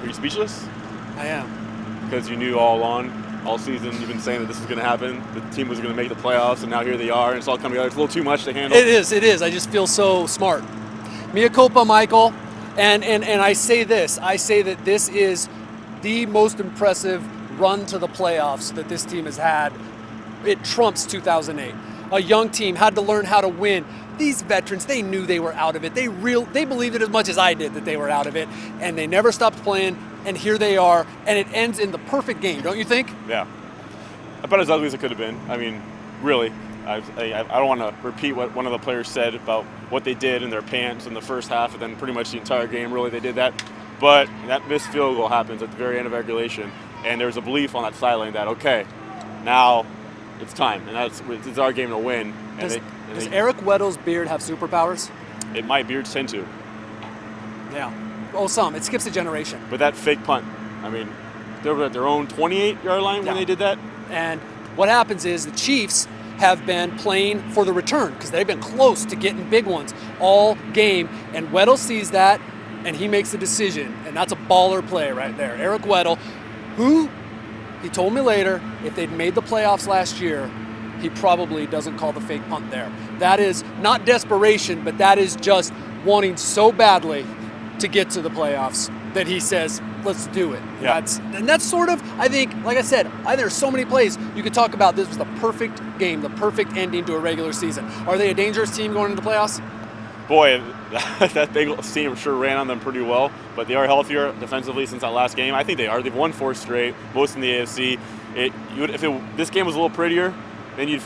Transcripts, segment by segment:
Are you speechless? I am. Because you knew all along, all season, you've been saying that this was going to happen. The team was going to make the playoffs, and now here they are, and it's all coming together. It's a little too much to handle. It is. I just feel so smart. Mea culpa, Michael. And I say this. I say that this is the most impressive run to the playoffs that this team has had. It trumps 2008. A young team had to learn how to win. These veterans, they knew they were out of it. They believed it as much as I did that they were out of it, and they never stopped playing, and here they are, and it ends in the perfect game, don't you think? Yeah. About as ugly as it could have been. I mean, really. I don't want to repeat what one of the players said about what they did in their pants in the first half, and then pretty much the entire game, really, they did that. But that missed field goal happens at the very end of regulation, and there's a belief on that sideline that, okay, now it's time, and it's our game to win. Does Eric Weddle's beard have superpowers? It might. Beards tend to. Yeah. Oh, some. It skips a generation. But that fake punt, I mean, they were at their own 28-yard line when they did that. And what happens is the Chiefs have been playing for the return because they've been close to getting big ones all game. And Weddle sees that, and he makes a decision. And that's a baller play right there. Eric Weddle, who, he told me later, if they'd made the playoffs last year, he probably doesn't call the fake punt there. That is not desperation, but that is just wanting so badly to get to the playoffs that he says, let's do it. Yeah. That's sort of, I think, like I said, there's so many plays you could talk about. This was the perfect game, the perfect ending to a regular season. Are they a dangerous team going into the playoffs? Boy, that Bengals team sure ran on them pretty well, but they are healthier defensively since that last game. I think they are. They've won 4 straight, most in the AFC. If this game was a little prettier, then you'd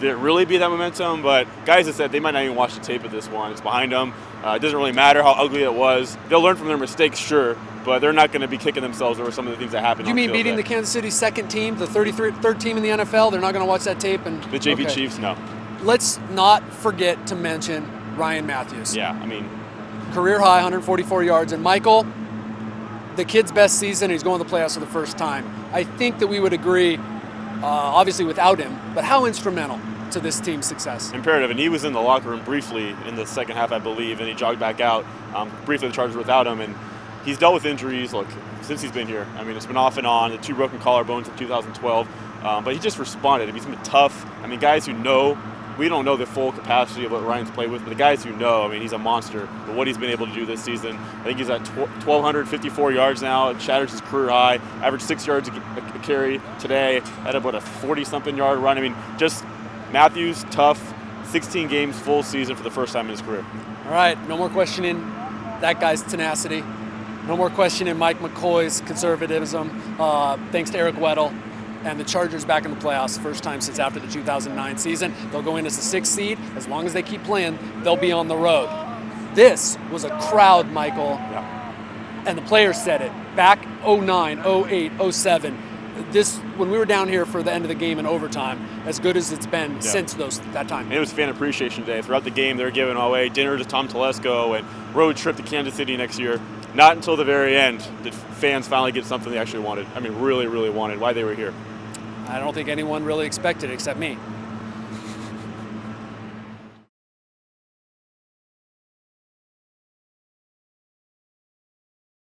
really be that momentum. But guys have said they might not even watch the tape of this one. It's behind them. It doesn't really matter how ugly it was. They'll learn from their mistakes, sure, but they're not going to be kicking themselves over some of the things that happened. You mean beating the Kansas City second team, the 33rd team in the NFL? They're not going to watch that tape? And the JV Chiefs, no. Let's not forget to mention Ryan Matthews. Yeah, I mean, career high, 144 yards. And Michael, the kid's best season, he's going to the playoffs for the first time. I think that we would agree, obviously without him, but how instrumental to this team's success? Imperative. And he was in the locker room briefly in the second half, I believe, and he jogged back out. Briefly, the Chargers without him, and he's dealt with injuries, look, since he's been here. I mean, it's been off and on, the 2 broken collarbones in 2012, but he just responded. He's been tough. I mean, guys who know, we don't know the full capacity of what Ryan's played with, but the guys who know, I mean, he's a monster. But what he's been able to do this season, I think he's at 1,254 yards now. It shatters his career high. Averaged 6 yards a carry today. Had about a 40-something yard run. I mean, just Matthews, tough. 16 games, full season for the first time in his career. All right, no more questioning that guy's tenacity. No more questioning Mike McCoy's conservatism. Thanks to Eric Weddle. And the Chargers back in the playoffs, first time since after the 2009 season. They'll go in as the 6th seed. As long as they keep playing, they'll be on the road. This was a crowd, Michael. Yeah. And the players said it. Back 09, 08, 07. This, when we were down here for the end of the game in overtime, as good as it's been since that time. And it was Fan Appreciation Day. Throughout the game, they were giving away dinner to Tom Telesco and road trip to Kansas City next year. Not until the very end did fans finally get something they actually wanted. I mean, really, really wanted. Why they were here. I don't think anyone really expected it except me.